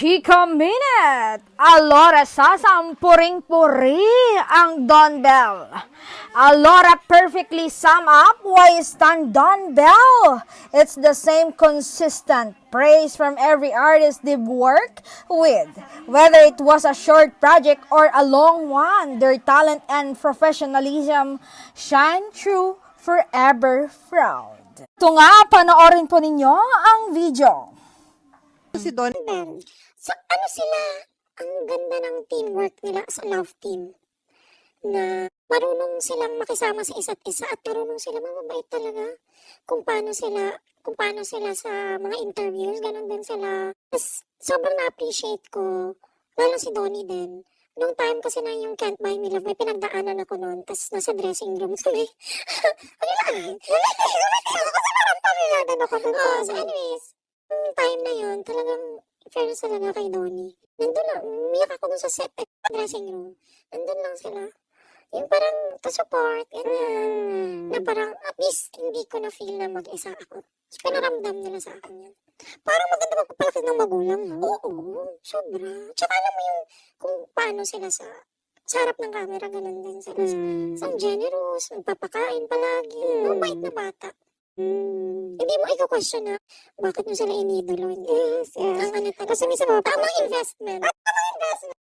Chika Minute! Alora sasampuring-puri ang Don Bell. Alora perfectly sum up why stand Don Bell. It's the same consistent praise from every artist they've worked with. Whether it was a short project or a long one, their talent and professionalism shine through forever proud. Ito nga, panoorin po ninyo ang video. Si Don Bell. So, ano sila, ang ganda ng teamwork nila sa love team. Na marunong silang makisama sa isa't isa at marunong sila mababait talaga. Kung paano sila sa mga interviews, ganun din sila. Tapos, sobrang na-appreciate ko, lalo si Donnie din. Nung time kasi na yung Can't Buy Me Love, may pinagdaanan ako noon, tapos nasa dressing room kami. So anyways, yung time na yun, talagang fairness talaga kay Donnie. Nandun lang, umiyak ako dun sa set, dressing room. Nandun lang sila. Yung parang to-support, ganyan. Na parang at least hindi ko na-feel na mag-isa ako. So, pinaramdam nila sa akin yun. Parang maganda magpapalaki ng magulang, no? Oo, sobra. Tsaka alam mo yung kung paano sila sa harap ng camera, ganun din sila. Ang generous, magpapakain palagi. Mabait na bata. Hindi mo ikaw-question na bakit mo sila inidolo. Yes. Ang ano talaga. Kasi minsan tamang investment. Tamang investment.